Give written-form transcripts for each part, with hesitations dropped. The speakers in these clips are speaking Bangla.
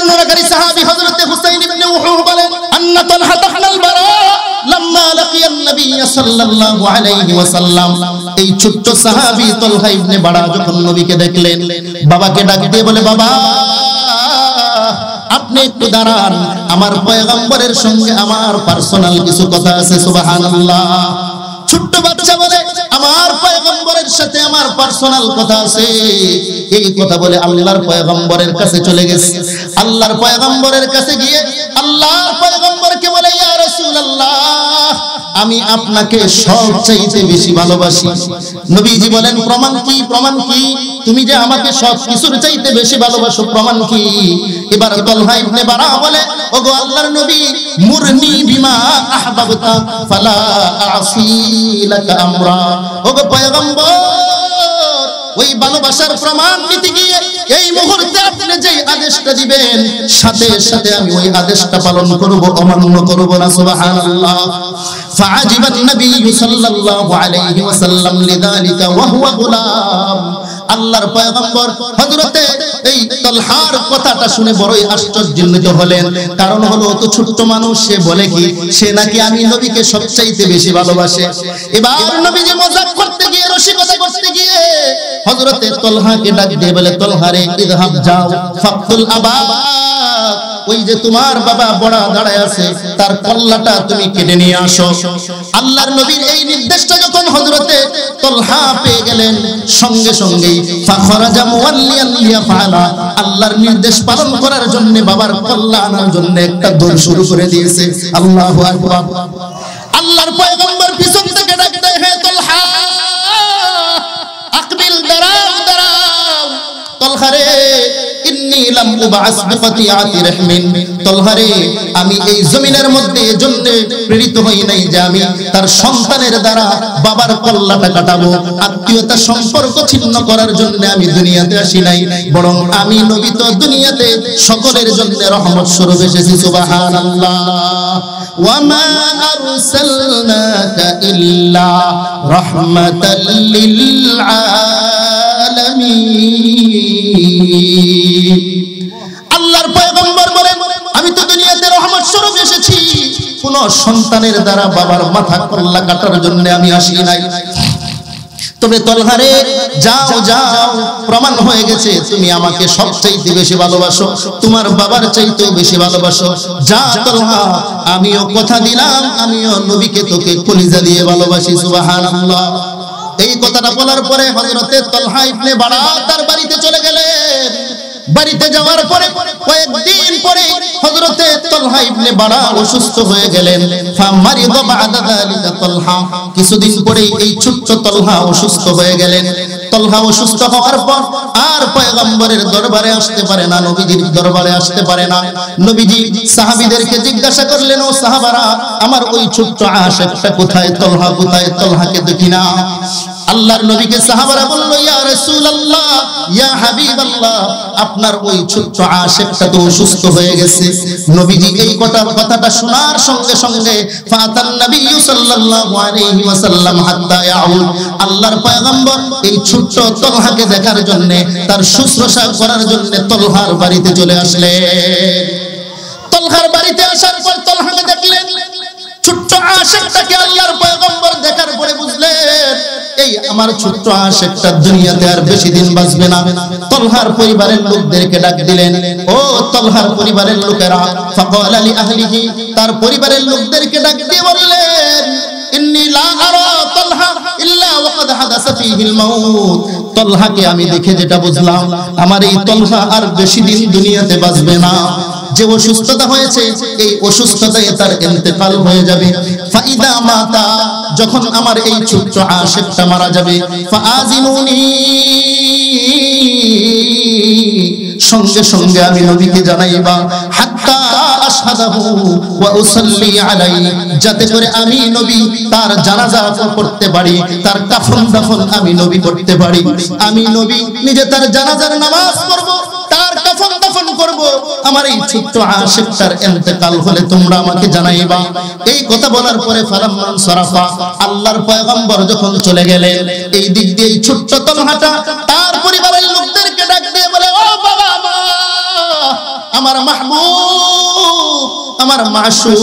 বর্ণনাকারী সাহাবী হযরত হুসাইন ইবনে উহুব বলেন আন্না তালহা ইবনুল বারা লাম্মা লাকিয়া নবী সাল্লাল্লাহু আলাইহি ওয়াসাল্লাম, এই ছোট্ট সাহাবী তালহা ইবনে বারা যখন নবীকে দেখলেন, বাবাকে ডাক দিয়ে বলে, বাবা আপনি একটু দাঁড়ান, আমার পয়গম্বরের সঙ্গে আমার পার্সোনাল কিছু কথা আছে। সুবহানাল্লাহ। ছোট্ট বাচ্চা বলে আমার পয়গম্বরের সাথে আমার পার্সোনাল কথা আছে। এই কথা বলে আল্লাহর পয়গম্বরের কাছে চলে গেছে। আল্লাহর পয়গম্বরের কাছে গিয়ে আল্লাহর পয়গম্বরকে বলে, ইয়া রাসূলুল্লাহ, আমি আপনাকে সবচাইতে বেশি ভালোবাসি। নবীজি বলেন, প্রমাণ কি? প্রমাণ কি? তুমি যে আমাকে সব কিছুর চাইতে বেশি ভালোবাসো, প্রমাণ কি? এবার তালহা ইবনে বারা বলে, ওগো আল্লাহর নবী, মুরনি বিমা আহবাবতা ফালা আসি লাকা আমরা। ওগো পয়গম্বর, ওই ভালোবাসার প্রমাণ দিতে গিয়ে এই মুহূর্তে আপনি যেই আদেশটা দিবেন, সাথে সাথে আমি ওই আদেশটা পালন করব, অমান্য করব না। সুবহানাল্লাহ। ফাআজিবান নবী সাল্লাল্লাহু আলাইহি ওয়াসাল্লাম লিযালিকা ওয়া হুয়া গুলাম। আল্লাহর পয়গম্বর হযরতে এই তালহার কথাটা শুনে বড়ই আশ্চর্যান্বিত হলেন। কারণ হলো তো ছোট্ট মানুষ, সে বলে কি সে নাকি আমি নবীকে সবচাইতে বেশি ভালোবাসে। এবার নবীজি মজাক করতে গিয়ে, রসিকতা করতে গিয়ে হযরতে তালহাকে ডাক দিয়ে বলে, তালহা রে, ইযহাব যাও, ফাকতুল আবা, ওই যে তোমার বাবা বড়া দাঁড়ায় আছে, তার কল্লাটা তুমি কেটে নিয়ে আসো। আল্লাহর নবীর এই নির্দেশটা যখন হযরতে তালহা পেয়ে গেলেন, সঙ্গে সঙ্গেই ফাখরাজা মুওয়াল্লিয়ান লিয়াফআলা, আল্লাহর নির্দেশ পালন করার জন্য বাবার কল্লা আনার জন্য একটা দৌড় শুরু করে দিয়েছে। আল্লাহু আকবার। আল্লাহর পয়গম্বর পিছন থেকে ডাক দেয়, হে তালহা, আকবিল, দাঁড়াও দাঁড়াও। তালহা রে, ইন্নী লাম উবআস বিকাতিয়াতি রাহমিন। তালহা রে, আমি এই জমিনের মধ্যে এজন্য প্রেরিত হই নাই যে আমি তার সন্তানের দ্বারা বাবার কল্লাটা কাটাবো। আত্মীয়তা সম্পর্ক ছিন্ন করার জন্য আমি দুনিয়াতে আসি নাই, বরং আমি নবী তো দুনিয়াতে সকলের জন্য রহমত স্বরূপ এসেছি। সুবহানাল্লাহ। ওয়া মা আরসালনাকা ইল্লা রাহমাতাল লিল আলামিন। আল্লাহর পয়গম্বর বলেন, আমি তো দুনিয়াতে রহমত স্বরূপ এসেছি, কোন সন্তানের দ্বারা বাবার মাথা কল্লা কাটার জন্য আমি আসি নাই। তবে তালহা রে, যাও যাও, প্রমাণ হয়ে গেছে তুমি আমাকে সবচাইতে বেশি ভালোবাসো, তোমার বাবার চাইতেও বেশি ভালোবাসো। যা তালহা, আমিও কথা দিলাম, আমিও নবীকে তোকে কলিজা দিয়ে ভালোবাসি। সুবহানাল্লাহ। এই কথাটা বলার পরে হযরতে তালহা ইবনে বারা তার বাড়িতে চলে গেলেন। বাড়িতে যাওয়ার পরে কয়েকদিন পরে হযরতে তালহা ইবনে বারা অসুস্থ হয়ে গেলেন। ফামারিদা বা'দা যালিকা তালহা, কিছুদিন পরে এই ছোট্ট তালহা অসুস্থ হয়ে গেলেন। তালহা অসুস্থ হওয়ার পর আর পয়গম্বরের দরবারে আসতে পারে না, নবীজির দরবারে আসতে পারে না। নবীজি সাহাবীদেরকে জিজ্ঞাসা করলেন, ও সাহাবারা, আমার ওই ছোট্ট আশিকটা কোথায়? তালহা কোথায়? তালহাকে দেখি না। আল্লাহর নবীকে সাহাবারা বলল, ইয়া রাসূলুল্লাহ, ইয়া হাবিবাল্লাহ, আপনার ওই ছোট্ট আশিকটা তো অসুস্থ হয়ে গেছে। নবীজি এই কথাটা শোনার সঙ্গে সঙ্গে ফাতান নবী সাল্লাল্লাহু আলাইহি ওয়াসাল্লাম হাত্তা ইয়াউদ, আল্লাহর পয়গম্বর এই ছোট্ট তালহাকে দেখার জন্য, তার শুশ্রূষা করার জন্য তালহার বাড়িতে চলে আসলেন। তালহার বাড়িতে আসার পর তালহাকে দেখলেন। ছোট্ট আশিকটাকে আল্লাহর পয়গম্বর দেখার পরে বুঝলেন, এই আমার ছোট্ট আশিকটা দুনিয়াতে আর বেশি দিন বাঁচবে না। তালহার পরিবারের লোকদেরকে ডাক দিলেন, ও তালহার পরিবারের লোকেরা, ফাকালা লি আহলিহি, তার পরিবারের লোকদেরকে ডাক দিয়ে বললেন, ইন্নী লা আরা তালহা ইল্লা ওয়াকাদ হাদাসা ফীহিল মাউত। তালহাকে আমি দেখে যেটা বুঝলাম, আমার এই তালহা আর বেশি দিন দুনিয়াতে বাঁচবে না। যে অসুস্থতা হয়েছে, এই অসুস্থতায় তার ইন্তেকাল হয়ে যাবে। ফাইদা মাতা, যখন আমার এই ছোট্ট আশিকটা মারা যাবে, ফাআজিনুনি, সঙ্গে সঙ্গে আমি নবীকে জানাইবা, হাত্তা আশহাদাহু ওয়া উসাল্লি আলাইহি, যাতে করে আমি নবী তার জানাজা পড়তে পারি, তার কাফন দাফন আমি নবী করতে পারি। আমি নবী নিজে তার জানাজার নামাজ পড়ব, তার কাফন দাফন করব। আমার এই ছোট্ট আশিকটার ইন্তেকাল হলে তোমরা আমাকে জানাইবা। এই কথা বলার পরে ফালাম্মান সারাফা, আল্লাহর পয়গম্বর যখন চলে গেলেন, এই দিক দিয়ে এই ছোট্ট তালহাটা তার পরিবারের লোকদেরকে ডাক দিয়ে বলে, ও বাবা, আমার মাহবুব, আমার মাশূক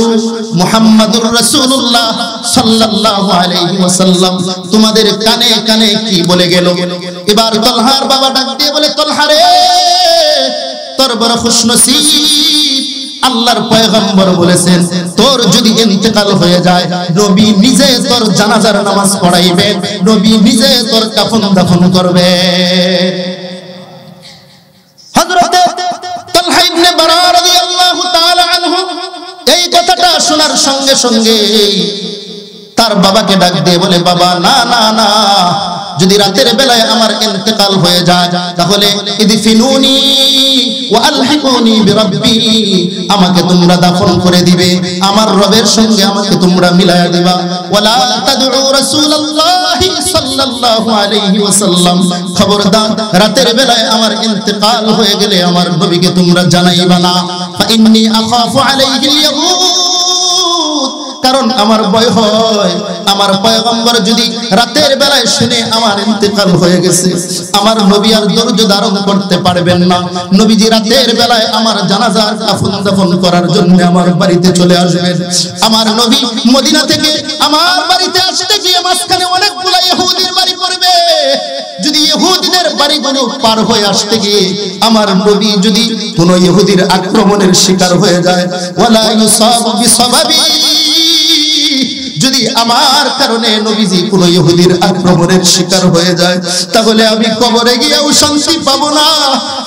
মুহাম্মাদুর রাসূলুল্লাহ সাল্লাল্লাহু আলাইহি ওয়াসাল্লাম তোমাদের কানে কানে কি বলে গেল। এবার তলহার বাবা ডাক দিয়ে বলে, তলহা রে, তোর বড় খুশনসিব, আল্লাহর পয়গম্বর বলেছেন তোর যদি ইন্তেকাল হয়ে যায় নবী নিজে তোর জানাজার নামাজ পড়াইবে, নবী নিজে তোর কাফন দাফন করবে। হযরত তালহা ইবনে বারা রাদিয়াল্লাহু তাআলা আনহু এই কথাটা শোনার সঙ্গে সঙ্গে তার বাবাকে ডাক দিয়ে বলে, বাবা না না না, যদি রাতের বেলায় আমার ইন্তেকাল হয়ে যায় তাহলে ইদফিনুনি ওয়া আলহিকুনি বিরাব্বি, আমাকে তোমরা দাফন করে দিবে, আমার রবের সঙ্গে আমাকে তোমরা মিলায়া দিবা। ওয়ালা তাদউ রাসূলুল্লাহি সাল্লাল্লাহু আলাইহি ওয়াসাল্লাম, খবরদার রাতের বেলায় আমার ইন্তেকাল হয়ে গেলে আমার নবীকে তোমরা জানাইবা না। ফা ইন্নী আখাফু আলাইহিল ইয়াহুদ, কারণ আমার ভয় হয় আমার পয়গম্বর যদি রাতের বেলায় শুনে আমার ইন্তেকাল হয়ে গেছে, আমার নবী আর ধৈর্য ধারণ করতে পারবেন না, নবীজি রাতের বেলায় আমার জানাজার কাফন দাফন করার জন্য আমার বাড়িতে চলে আসবেন। আমার নবী মদিনা থেকে আমার বাড়িতে আসতে গিয়ে মাঝখানে অনেকগুলো ইহুদির বাড়ি পড়বে, যদি ইহুদিদের বাড়িগুলো পার হয়ে আসতে গিয়ে আমার নবী যদি কোন ইহুদির আক্রমণের শিকার হয়ে যায়, ওয়ালা ইউসাবু বিসাবাবি, যদি আমার কারণে নবীজি কোন ইহুদির আক্রমণের শিকার হয়ে যায় তাহলে আমি কবরে গিয়েও শান্তি পাবো না,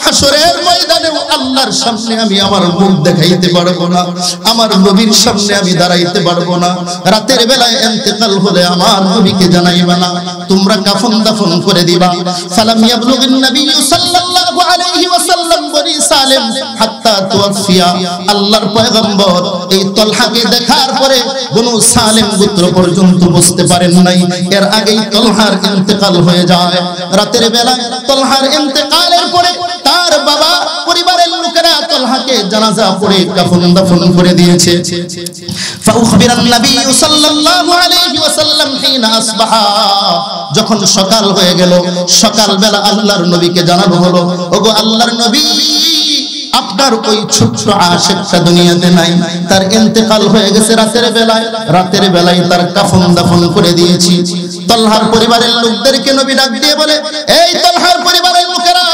হাসরের ময়দানেও আল্লাহর সামনে আমি আমার মুখ দেখাইতে পারবো না, আমার নবীর সামনে আমি দাঁড়াইতে পারবো না। রাতের বেলায় ইন্তেকাল হলে আমার নবীকে জানাইবা না, তোমরা কাফন দাফন করে দিবা। সালাম ইয়াবলুগিন নবী সাল্লাল্লাহু আলাইহি ওয়াসাল্লাম বনি সালেম হাত্তা তুওয়াফিয়া, আল্লাহর পয়গম্বর এই তলহাকে দেখার পরে বনু সালেম গোত্র পর্যন্ত বুঝতে পারেন নাই, এর আগেই তলহার ইন্তেকাল হয়ে যায়। রাতের বেলায় তলহার ইন্তেকালের পরে তার বাবা পরিবারের লোকেরা তলহাকে জানাজা পড়ে কাফন দাফন করে দিয়েছে। ফাউখবিরান নবী সাল্লাল্লাহু আলাইহি ওয়াসাল্লাম হিনা আসবাহা, যখন সকাল হয়ে গেল সকাল বেলা আল্লাহর নবীকে জানানো হলো, ওগো আল্লাহর নবী, আপনার ওই ছোট্ট আশিকটা দুনিয়াতে নাই, তার ইন্তেকাল হয়ে গেছে রাতের বেলায়, রাতের বেলায় তার কাফন দাফন করে দিয়েছি। তলহার পরিবারের লোকদেরকে নবী ডাক দিয়ে বলে, এই তলহার পরিবারের লোকেরা,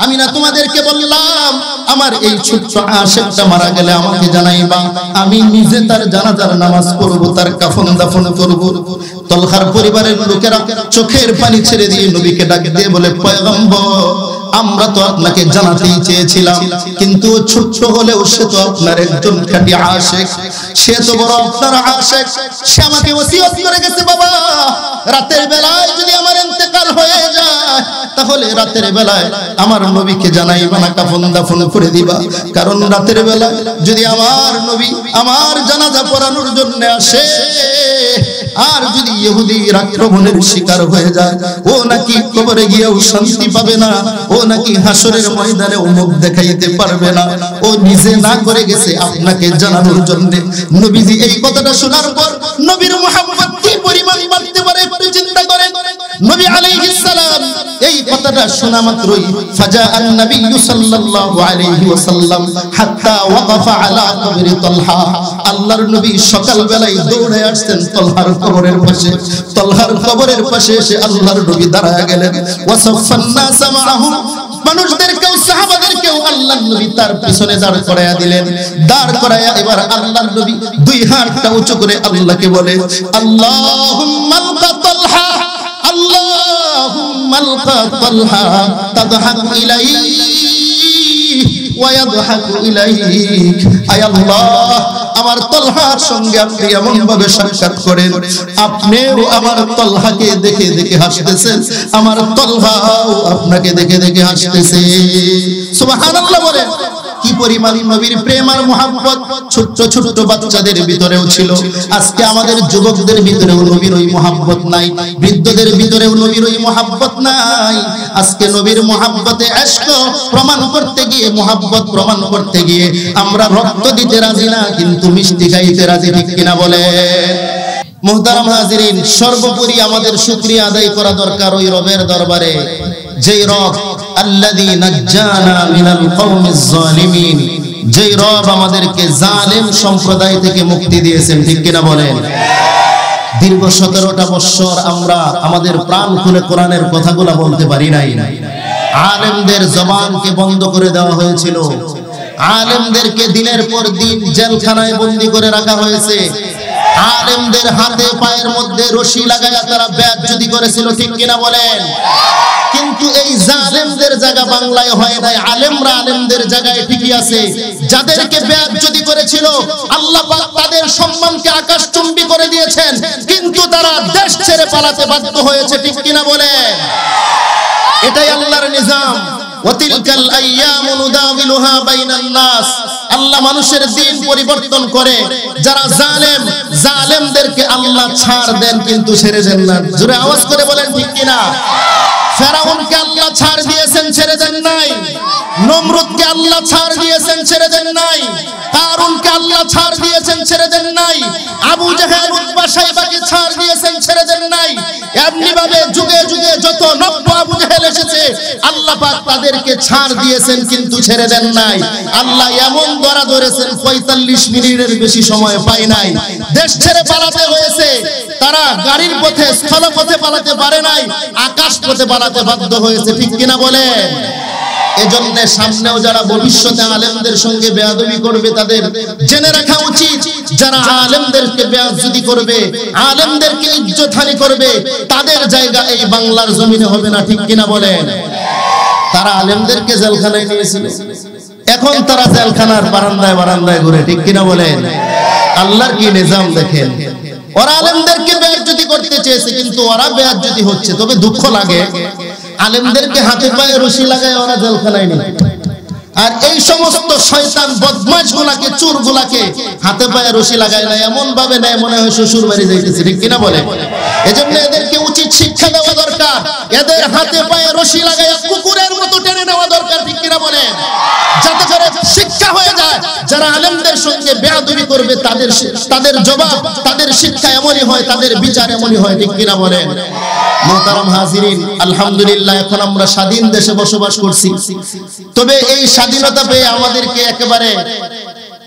আমি না তোমাদেরকে বললাম আমার এই ছোট্ট আশিকটা মারা গেলে আমাকে জানাইবা, আমি নিজে তার জানাজার নামাজ পড়ব, তার কাফন দাফন করব। তলহার পরিবারের লোকেরা চোখের পানি ছেড়ে দিয়ে নবীকে ডাক দিয়ে বলে, পয়গম্বর, আমরা তো আপনাকে জানাতেই চেয়েছিলাম, কিন্তু ছোট্ট হলেও সে তো আপনার একজন খাঁটি আশিক, সে তো বড় আপনার আশিক, সে আমাকে ওসিয়ত করে গেছে, বাবা রাতের বেলায় যদি আমার ইন্তেকাল হয়ে যায় তাহলে রাতের বেলায় আমার নবীকে জানাইবা না, কাফন দাফন করে দিবা, কারণ রাতের বেলায় যদি আমার নবী আমার জানাজা পড়ানোর জন্য আসে আর যদি ইহুদির আক্রমণের শিকার হয়ে যায়, ও নাকি কবরে গিয়েও শান্তি পাবে না, ও নাকি হাসরের ময়দানে মুখ দেখাইতে পারবে না, ও নিজে না করে গেছে আপনাকে জানানোর জন্য। নবীজি এই কথাটা শোনার পর নবীর মুহাব্বত কি পরিমাণ বাড়তে পারে একটু চিন্তা করেন। নবী আলাইহিস সালাম এই কথাটা শোনা মাত্রই ফাজাআন নবী সাল্লাল্লাহু আলাইহি ওয়াসাল্লাম হাত্তা ওয়াকাফা আলা কবরি তলহা, আল্লাহর নবী সকাল বেলায় দৌড়ে আসছেন তলহার কবরের পাশে, তলহার কবরের পাশে এসে আল্লাহর নবী দাঁড়ায় গেলেন। ওয়াসাফান নাস মাআহু, মানুষদেরকেও সাহাবাদেরকেও আল্লাহর নবী তার পিছনে দাঁড় করায়া দিলেন। দাঁড় করায়া এবার আল্লাহর নবী দুই হাতটা উঁচু করে আল্লাহকে বলে, আল্লাহুম্মা আলকা তলহা, আল্লাহুম্মা আলকা তলহা তাদহাক ইলাইহি ওয়া ইয়াদহাকু ইলাইক, আয় আল্লাহ, আমার তলহার সঙ্গে আপনি এমন ভাবে সাক্ষাৎ করেন, আপনিও আমার তলহাকে দেখে দেখে হাসতেছেন, আমার তলহাও আপনাকে দেখে দেখে হাসতেছে। সুবহানাল্লাহ বলে। কি পরিমাণ নবীর প্রেম আর মুহাব্বত ছোট ছোট বাচ্চাদের ভিতরেও ছিল। আজকে আমাদের যুবকদের ভিতরেও নবীর ওই মুহাব্বত নাই, বৃদ্ধদের ভিতরেও নবীর ওই মুহাব্বত নাই। আজকে নবীর মুহাব্বতে ইশক প্রমাণ করতে গিয়ে, মুহাব্বত প্রমাণ করতে গিয়ে আমরা রক্ত দিতে রাজি না, কিন্তু মিষ্টি খাইতে রাজি, ঠিক কিনা বলে? মুহতারাম হাজিরিন, সর্বোপরি আমাদের শুকরিয়া আদায় করা দরকার ওই রবের দরবারে, যেই রব আল্লাযী নাজ্জানা মিনাল কওমিজ জালিমিন, যেই রব আমাদেরকে জালেম সম্প্রদায় থেকে মুক্তি দিয়েছেন। ঠিক কিনা বলেন? দীর্ঘ 17টা বছর আমরা আমাদের প্রাণ খুলে কোরআনের কথাগুলো বলতে পারি নাই। আলেমদের জবানকে বন্ধ করে দেওয়া হয়েছিল, আলেমদেরকে দিনের পর দিন জেলখানায় বন্দী করে রাখা হয়েছে, আলেমদের হাতে পায়ের মধ্যে রশি লাগায়া তারা বেয়াজ্জতি করেছিল। ঠিক কিনা বলেন? কিন্তু এই জালেমদের জায়গা বাংলায় হয় নাই, আলেমরা আলেমদের জায়গায় ঠিকই আছে। যাদেরকে বেয়াজ্জতি করেছিল আল্লাহ পাক তাদের সম্মানকে আকাশচুম্বী করে দিয়েছেন, কিন্তু তারা দেশ ছেড়ে পালাতে বাধ্য হয়েছে। ঠিক কিনা বলেন? এটাই আল্লাহর নিজাম। ওয়াতিলকাল আইয়ামু নুদাবিলুহা বাইনান নাস, আল্লাহ মানুষের দিন পরিবর্তন করে। যারা জালেম, জালেমদেরকে আল্লাহ ছাড় দেন কিন্তু ছেড়ে দেন না। জোরে আওয়াজ করে বলেন ঠিক কিনা? ফেরাউনকে আল্লাহ ছাড় দিয়েছেন, ছেড়ে দেন নাই। নমরুদকে আল্লাহ ছাড় দিয়েছেন, ছেড়ে দেন নাই। কারুনকে আল্লাহ ছাড় দিয়েছেন, ছেড়ে দেন নাই। আবু জাহেল, উতবা, শাইবাকে ছাড় দিয়েছেন, ছেড়ে দেন নাই। এমনি ভাবে যুগে যুগে যত নব্য আবু জাহেল এসেছে আল্লাহ পাক তাদেরকে ছাড় দিয়েছেন কিন্তু ছেড়ে দেন নাই। আল্লাহ এমন ধরা ধরেছেন 45 মিনিটের বেশি সময় পায় নাই, দেশ ছেড়ে পালাতে হয়েছে। তারা গাড়ির পথে, স্থলপথে পালাতে পারে নাই, আকাশ পথে পালাতে বাধ্য হয়েছে। ঠিক কিনা বলেন? এজন্য সামনেও যারা ভবিষ্যতে আলেমদের সঙ্গে বেয়াদবি করবে তাদের জেনে রাখা উচিত, যারা আলেমদেরকে বেয়াজ্জতি করবে, আলেমদেরকে ইজ্জতহানি করবে, তাদের জায়গা এই বাংলার জমিনে হবে না। ঠিক কিনা বলেন? তারা আলেমদেরকে জেলখানায় নিয়েছিল, এখন তারা জেলখানার বারান্দায় বারান্দায় ঘুরে। ঠিক কিনা বলেন? আল্লাহর কি নিজাম দেখেন। ওরা আলেমদেরকে বেয়াজ্জতি করতে চেয়েছে কিন্তু ওরা বেয়াজ্জতি হচ্ছে। তবে দুঃখ লাগে, আলেমদেরকে হাতে পায়ে রশি লাগায় ওরা জেলখানায় নেয়, আর এই সমস্ত শয়তান বদমাশ গুলাকে, চোর গুলাকে হাতে পায়ে রশি লাগায় না, এমন ভাবে নেয় মনে হয় শ্বশুর বাড়ি যাইতেছে। ঠিক কিনা বলে? এজন্য এদেরকে উচিত শিক্ষা দেওয়া দরকার, এদের হাতে পায়ে রশি লাগায় কুকুরের মতো টেনে নেওয়া দরকার। ঠিক কিনা বলে? যাতে করে শিক্ষা হয়ে যায়। যারা আলেমদের সঙ্গে বেয়াদবি করবে তাদের জবাব, তাদের শিক্ষা এমনই হয়, তাদের বিচার এমনই হয়। ঠিক কিনা বলেন? মুহতারাম হাজিরিন, আলহামদুলিল্লাহ এখন আমরা স্বাধীন দেশে বসবাস করছি। তবে এই স্বাধীনতা পেয়ে আমাদেরকে একেবারে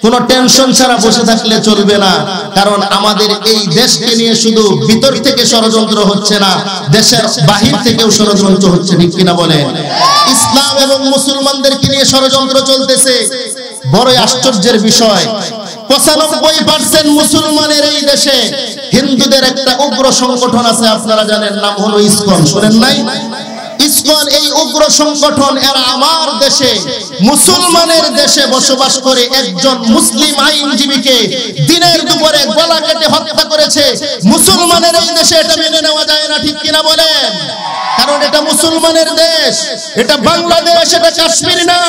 কোনো টেনশন ছাড়া বসে থাকলে চলবে না, কারণ আমাদের এই দেশকে নিয়ে শুধু ভিতর থেকে ষড়যন্ত্র হচ্ছে না, দেশের বাহির থেকেও ষড়যন্ত্র হচ্ছে। ঠিক কিনা বলেন? ইসলাম এবং মুসলমানদেরকে নিয়ে ষড়যন্ত্র চলতেছে। বড়ই আশ্চর্যের বিষয়, 95% মুসলমানের এই দেশে হিন্দুদের একটা উগ্র সংগঠন আছে, আপনারা জানেন, নাম হলো ইসকন। শুনেন নাই? ইসকন এই উগ্র সংগঠন, এরা আমার দেশে, মুসলমানের দেশে বসবাস করে একজন মুসলিম আইনজীবীকে দিনের দুপুরে গলা কেটে হত্যা করেছে। মুসলমানের এই দেশে এটা মেনে নেওয়া যায় না। ঠিক কিনা বলেন? কারণ এটা মুসলমানের দেশ, এটা বাংলাদেশ, এটা কাশ্মীর না,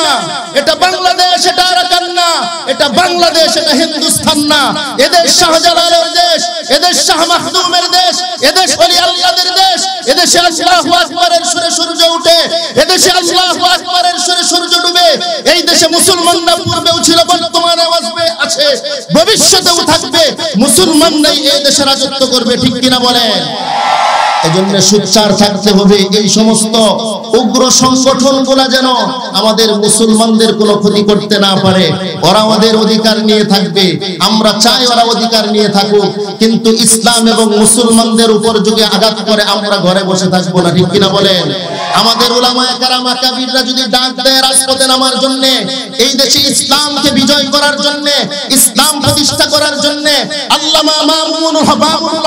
এটা বাংলাদেশ, এটা আরাকান না, এটা বাংলাদেশ, এটা হিন্দুস্তান না। এদেশ শাহজালালের দেশ, এদেশ শাহ মাখদুমের দেশ, এদেশ ওলি আল্লাহদের দেশ, এদেশে আল্লাহু আকবারের সুরে সূর্য ওঠে, এদেশে আল্লাহু আকবারের সুরে সূর্য ডুবে। এই দেশে মুসলমানরা পূর্বেও ছিল, বর্তমানে আছে, ভবিষ্যতেও থাকবে। মুসলমানরাই এই দেশে রাজত্ব করবে। ঠিক কিনা বলেন? এজন্য সোচ্চার থাকতে হবে, এই সমস্ত উগ্র সংগঠনগুলো যেন আমাদের মুসলমানদের কোনো ক্ষতি করতে না পারে। ওরা ওদের অধিকার নিয়ে থাকবে, আমরা চাই ওরা অধিকার নিয়ে থাকুক, কিন্তু ইসলাম এবং মুসলমানদের উপর যদি আঘাত করে আমরা ঘরে বসে থাকবো না। ঠিক কিনা বলেন? আমাদের উলামায়ে কেরাম আকাবিররা যদি ডাক দেয় রাজপথে নামার জন্য, এই দেশে ইসলামকে বিজয় করার জন্য, ইসলাম প্রতিষ্ঠা করার জন্য, আল্লামা মামুনুল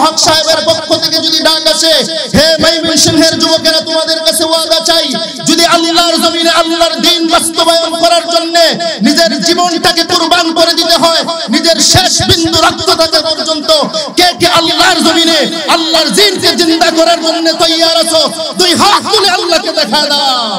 হক সাহেবের পক্ষ থেকে যদি ডাক আসে, হে ময়মনসিংহের যুবকেরা, তোমাদের কাছে ওয়াদা চাই, যদি আল্লাহর জমিনে আল্লাহর দ্বীন বাস্তবায়ন করার জন্য নিজের জীবনটাকে কুরবান করে দিতে হয়, নিজের শেষ বিন্দু রক্ত থাকা পর্যন্ত, কে কে আল্লাহর জমিনে আল্লাহর দ্বীনকে জিন্দা করার জন্য তৈয়ার আছো? দুই হাত তুলে আল্লাহকে দেখা দাও।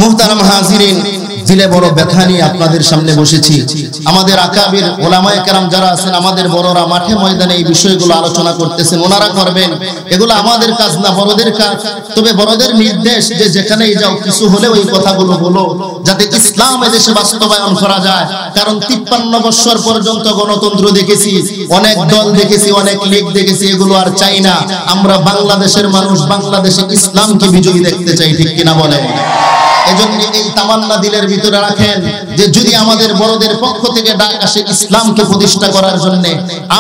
মুহতারাম হাজিরিন, দিলে বড় ব্যথা নিয়ে আপনাদের সামনে বসেছি। আমাদের আকাবির ওলামায়ে কেরাম যারা আছেন, আমাদের বড়রা মাঠে ময়দানে এই বিষয়গুলো আলোচনা করতেছেন, ওনারা করবেন। এগুলো আমাদের কাজ না, বড়দের কাজ। তবে বড়দের নির্দেশ যে যেখানেই যাও কিছু হলে ওই কথাগুলো বলো, যাতে ইসলাম এদেশে বাস্তবায়ন করা যায়। কারণ 53 বছর পর্যন্ত গণতন্ত্র দেখেছি, অনেক দল দেখেছি, অনেক লীগ দেখেছি, এগুলো আর চাই না। আমরা বাংলাদেশের মানুষ, বাংলাদেশে ইসলামকে বিজয়ী দেখতে চাই, ঠিক কিনা বলেন? এজন্য এই তামান্না দিলের ভিতরে রাখেন যে যদি আমাদের বড়দের পক্ষ থেকে ডাক আসে ইসলামকে প্রতিষ্ঠা করার জন্য,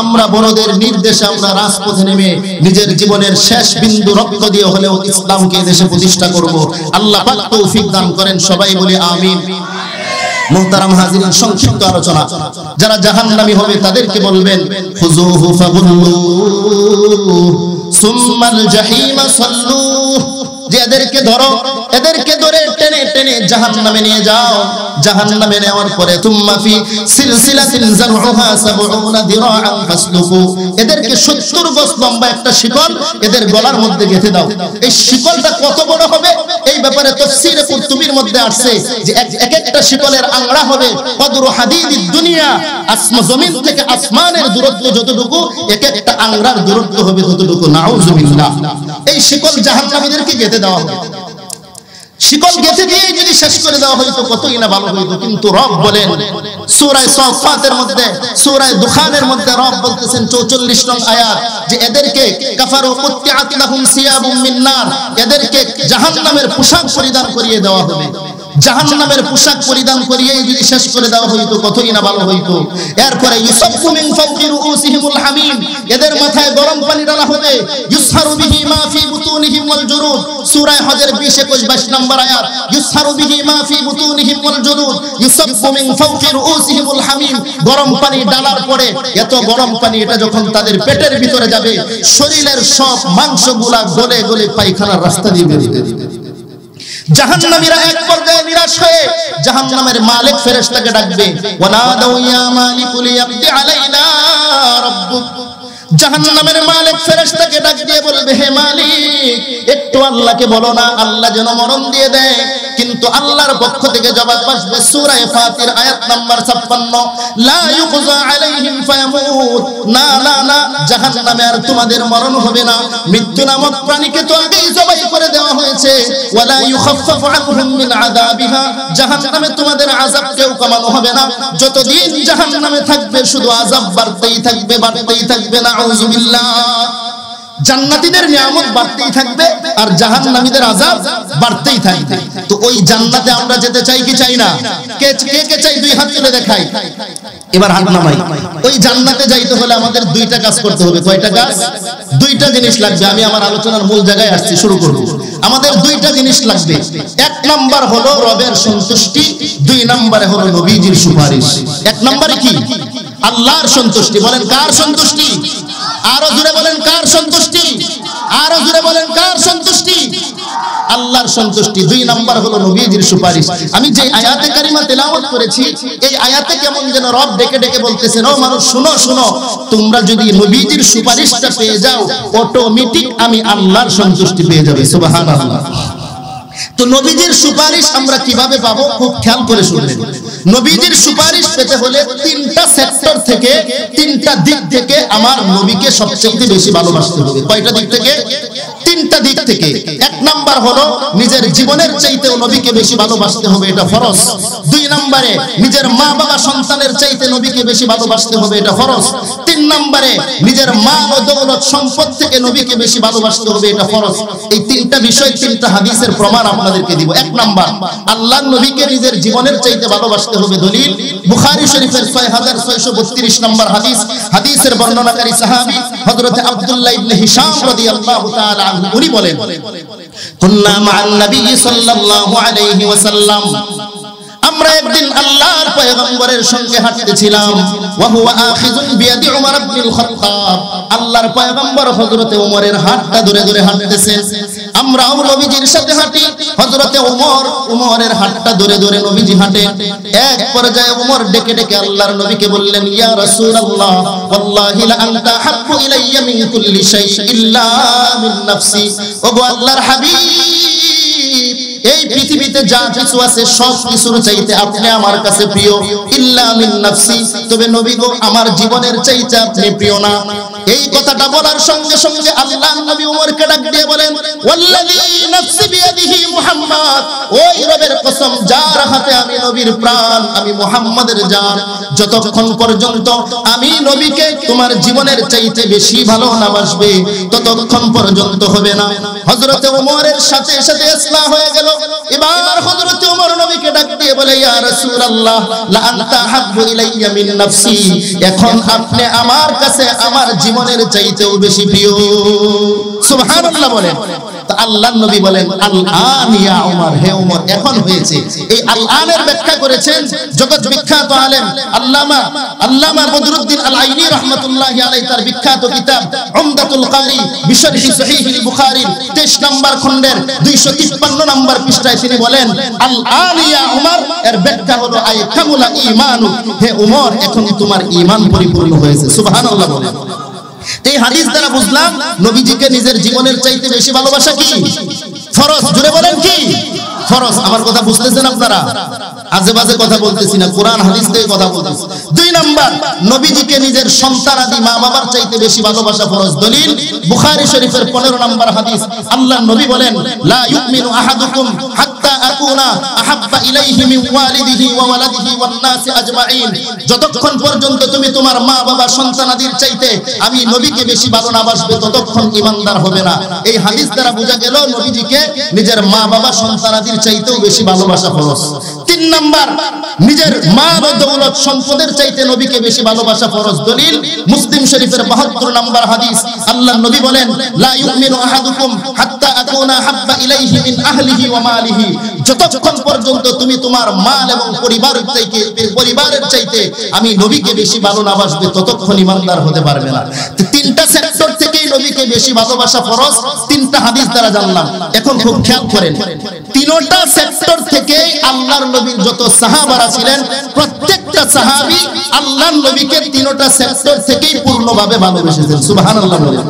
আমরা বড়দের নির্দেশে আমরা রাজপথে নেমে নিজের জীবনের শেষ বিন্দু রক্ত দিয়ে হলেও ইসলামকে দেশে প্রতিষ্ঠা করব। আল্লাহ পাক তৌফিক দান করেন, সবাই বলি আমিন। মুহতারাম হাজিরিন, সংক্ষিপ্ত আলোচনা। যারা জাহান্নামী হবে তাদেরকে বলবেন খুযুহু ফাগুল্লু সুম্মাল জাহিমা সাল্লু, যে এদেরকে ধরো, এদেরকে ধরে টেনে টেনে জাহান্নামে নিয়ে যাও। জাহান্নামে নেওয়ার পরে তুম্মা ফি সিলসিলাতিন যারউহা ৭০ দিরাআন ফাসলুকু, এদেরকে ৭০ গজ লম্বা একটা শিকল এদের গলার মধ্যে গেঁথে দাও। এই শিকলটা কত বড় হবে এই ব্যাপারে তাফসীরে কুরতুবীর মধ্যে আসছে যে এক একটা শিকলের আংড়া হবে কদরু হাদিদিদ দুনিয়া, জমিন থেকে আসমানের দূরত্ব যতটুকু, এক একটা আংড়ার দূরত্ব হবে ততটুকু। নাউযুবিল্লাহ। এই শিকল জাহান্নামীদেরকে গেঁথে দেওয়া হবে। শিকল গেঁথে দিয়ে যদি শেষ করে দেওয়া হয়তো কতই না ভালো হইতো। কিন্তু রব বলেন সূরা সাফাতের মধ্যে, সূরা দুখানের মধ্যে রব বলতেছেন 44 নং আয়াত, যে এদেরকে কাফারু কুত্তিআত লাহুম সিয়াবুম মিন নার, এদেরকে জাহান্নামের পোশাক পরিধান করিয়ে দেওয়া হবে। জাহান্নামের পোশাক পরিধান করিয়ে যদি শেষ করে দেওয়া হইতো কতই না ভালো হইতো। এরপরে ইউসাব্বু মিন ফাওকি রুউসিহিমুল হামিম, এদের মাথায় গরম পানি ঢালা হবে। ইউসহারু বিহি মা ফি বুতুনিহিম ওয়াল জুরুদ, সূরা হজের 20, 21, 22 নম্বর আয়াত। ইউসহারু বিহি মা ফি বুতুনিহিম ওয়াল জুরুদ ইউসাব্বু মিন ফাওকি রুউসিহিমুল হামিম, গরম পানি ঢালার পরে এত গরম পানি এটা যখন তাদের পেটের ভিতরে যাবে, শরীরের সব মাংসগুলা গলে গলে পায়খানার রাস্তা দিয়ে বেরিয়ে যাবে। জাহান্নামীরা এক পর্যায়ে নিরাশ হয়ে জাহান্নামের মালিক ফেরেশতাকে ডাকবে, ওয়ানাদাউ ইয়া মালিকুল ইয়াকদি আলাইনা রাব্বুক। জাহান্নামের মালিক ফেরেশতাকে ডাক দিয়ে বলবে, হে মালিক, একটু আল্লাহকে বলো না আল্লাহ যেন মরণ দিয়ে দেয়। কিন্তু আল্লাহর পক্ষ থেকে জবাব আসবে সূরা ফাতির আয়াত নাম্বার 56, লা ইউকযা আলাইহিম ফায়ামুত, না না না, জাহান্নামে আর তোমাদের মরণ হবে না। মৃত্যু নামক প্রাণীকে তো আগেই জবাই করে দেওয়া হয়েছে। ওয়ালা ইউখাফফাফু আনহুম মিন আযাবিহা, জাহান্নামে তোমাদের আযাব কেউ কমানো হবে না। যতদিন জাহান্নামে থাকবে শুধু আযাব বাড়তেই থাকবে, বাড়তেই থাকবে। নাউযুবিল্লাহ। জান্নাতীদের নিয়ামত বাড়তেই থাকবে আর জাহান্নামীদের আযাব বাড়তেই থাকবে। তো ওই জান্নাতে আমরা যেতে চাই কি চাই না? কে কে চাই? দুই হাত তুলে দেখাই, এবার হাত নামাই। ওই জান্নাতে যাইতে হলে আমাদের দুইটা কাজ করতে হবে। কয়টা কাজ? দুইটা জিনিস লাগবে। আমি আমার আলোচনার মূল জায়গায় আসছি, শুরু করব। আমাদের দুইটা জিনিস লাগবে। এক নাম্বার হলো রবের সন্তুষ্টি, দুই নম্বরে হলো নবীজির সুপারিশ। এক নম্বরে কি? আল্লাহর সন্তুষ্টি। বলেন কার সন্তুষ্টি? আরো জোরে বলেন কার সন্তুষ্টি? আরো জোরে বলেন কার সন্তুষ্টি? আল্লাহর সন্তুষ্টি। দুই নাম্বার হলো নবীজির সুপারিশ। আমি যে আয়াতে কারিমা তেলাওয়াত করেছি, এই আয়াতে কেমন যেন রব ডেকে ডেকে বলতেছেন, ও মানুষ শুনো শুনো, তোমরা যদি নবীজির সুপারিশটা পেয়ে যাও অটোমেটিক আমি আল্লাহর সন্তুষ্টি পেয়ে যাবে। সুবহানাল্লাহ। তো নবীজির সুপারিশ আমরা কিভাবে পাবো? খুব খেয়াল করে শুনবেন। নবীজির সুপারিশ পেতে হলে তিনটা সেক্টর থেকে, তিনটা দিক থেকে আমার নবীকে সবচেয়ে বেশি ভালোবাসতে হবে। কয়টা দিক থেকে? তিনটা দিক থেকে। এক নাম্বার হলো নিজের জীবনের চাইতেও নবীকে বেশি ভালোবাসতে হবে, এটা ফরজ। দুই নম্বরে নিজের মা বাবা সন্তানের চাইতে নবীকে বেশি ভালোবাসতে হবে, এটা ফরজ। তিন নম্বরে নিজের মাল ও দৌলত সম্পদ থেকে নবীকে বেশি ভালোবাসতে হবে, এটা ফরজ। এই তিনটা বিষয়, তিনটা হাদিসের প্রমাণ আপনাদেরকে দিব। এক নাম্বার, আল্লাহর নবীকে নিজের জীবনের চাইতে ভালোবাসতে হবে। দলিল বুখারী শরীফের 6632 নম্বর হাদিস। হাদিসের বর্ণনাকারী সাহাবী হযরত আব্দুল্লাহ ইবনে হিশাম রাদিয়াল্লাহু তাআলা আনহু, উনি বলেন, কুন্না মা'আন নবী সাল্লাল্লাহু আলাইহি ওয়াসাল্লাম, আমরা একদিন আল্লাহর পয়গম্বরের সঙ্গে হাঁটতেছিলাম। ওয়া হুয়া আখিযুন বিয়াদি উমর ইবনুল খাত্তাব, আল্লাহর পয়গম্বর হযরতে ওমরের হাতটা ধরে ধরে হাঁটতেছেন। আমরাও নবীজির সাথে হাঁটি। হযরতে ওমরের হাতটা ধরে ধরে নবীজি হাঁটে। এক পর্যায়ে ওমর ডেকে ডেকে আল্লাহর নবীকে বললেন, ইয়া রাসূলুল্লাহ, ওয়াল্লাহি লা আনতা হাব্বু ইলাইয়া মিন কুল্লি শাই ইল্লা মিন নাফসি। ওগো আল্লাহর হাবিব, এই পৃথিবীতে যা কিছু আছে সব কিছুর চাইতে আপনি আমার কাছে প্রিয়, ইল্লা মিন নাফসি, তবে নবী গো আমার জীবনের চাইতে আপনি প্রিয় না। এই কথাটা বলার সঙ্গে সঙ্গে আল্লাহ নবী ওমরকে ডাক দিয়ে বলেন, ওয়াল্লাযী নাফসি বিয়াদিহি মুহাম্মদ, ওই রবের কসম যার হাতে আমি নবীর প্রাণ, আমি মুহাম্মাদের জান, যতক্ষণ পর্যন্ত আমি নবীকে তোমার জীবনের চাইতে বেশি ভালো না বাসবে ততক্ষণ পর্যন্ত হবে না। হযরতে ওমরের সাথে সাথে ইসলাম হয়ে গেল। এবার হযরতে ওমর নবীকে ডাক দিয়ে বলে, ইয়া রাসূলুল্লাহ লা আনতা হাব্বু ইলাইয়া মিন নাফসি, এখন আপনি আমার কাছে আমার জীবনের চাইতেও বেশি প্রিয়। সুবহানাল্লাহ বলেন। তো আল্লাহর নবী বলেন, আল আন ইয়া ওমর, হে ওমর এখন হয়েছে। এই আল আনের ব্যাখ্যা করেছেন জগৎ বিখ্যাত আলেম আল্লামা বদরুদ্দিন আল আইনি রাহমাতুল্লাহি আলাইহি, তার বিখ্যাত কিতাব উমদাতুল কারি বিশরহি সহিহুল বুখারী 23 নম্বর খণ্ডের 253 নম্বর পৃষ্ঠায় তিনি বলেন, আল আন ইয়া ওমর, এর ব্যাখ্যা হলো আই কামুলা ঈমানু, হে ওমর এখন তোমার ঈমান পরিপূর্ণ হয়েছে। সুবহানাল্লাহ বলেন। এই হাদিস দ্বারা বুঝলাম নবীজিকে নিজের জীবনের চাইতে বেশি ভালোবাসা কি ফরজ। জোরে বলেন কি ফরজ। আমার কথা বুঝতেছেন আপনারা? আজে বাজে কথা বলতেছি না, কোরআন হাদিস থেকে কথা বলতেছি। 2 নাম্বার, নবীজিকে নিজের সন্তানাদি মা বাবার চাইতে বেশি ভালোবাসা ফরজ। দলিল বুখারী শরীফের 15 নম্বর হাদিস। আল্লাহর নবী বলেন, লা ইউমিনু আহাদুকুম হাত্তা আকুনা আহাব্বা ইলাইহি মিন ওয়ালিদিহি ওয়া ওয়ালাদিহি ওয়ান নাসি আজমাইন, যতক্ষণ পর্যন্ত তুমি তোমার মা বাবা সন্তানাদির চাইতে আমি নবীকে বেশি ভালো না বাসবে ততক্ষণ ঈমানদার হবে না। এই হাদিস দ্বারা বোঝা গেল নবীজিকে নিজের মা বাবা সন্তানাদির চাইতেও বেশি ভালোবাসা ফরজ। 3 নাম্বার, নিজের মাল ও দৌলত সম্পদের চাইতে নবীকে বেশি ভালোবাসা ফরজ। দলিল মুসলিম শরীফের 72 নম্বর হাদিস। আল্লাহর নবী বলেন, লা ইউমিনু আহাদুকুম হাত্তা আকুনা হাব্বা ইলাইহি মিন আহলিহি ওয়া মালিহি, যতক্ষণ পর্যন্ত তুমি তোমার মাল এবং পরিবারের চাইতে আমি নবীকে বেশি ভালো না বাসবে ততক্ষণ ঈমানদার হতে পারবে না। তিনটা সেক্টর থেকেই নবীকে বেশি ভালোবাসা ফরজ, 3টা হাদিস দ্বারা জানলাম। এখন খুব খেয়াল করেন, 3টা সেক্টর থেকে আল্লাহর নবীর যত সাহাবারা ছিলেন প্রত্যেকটা সাহাবী আল্লাহর নবীকে 3টা সেক্টর থেকেই পূর্ণভাবে ভালোবেসেছেন। সুবহানাল্লাহ বলেন।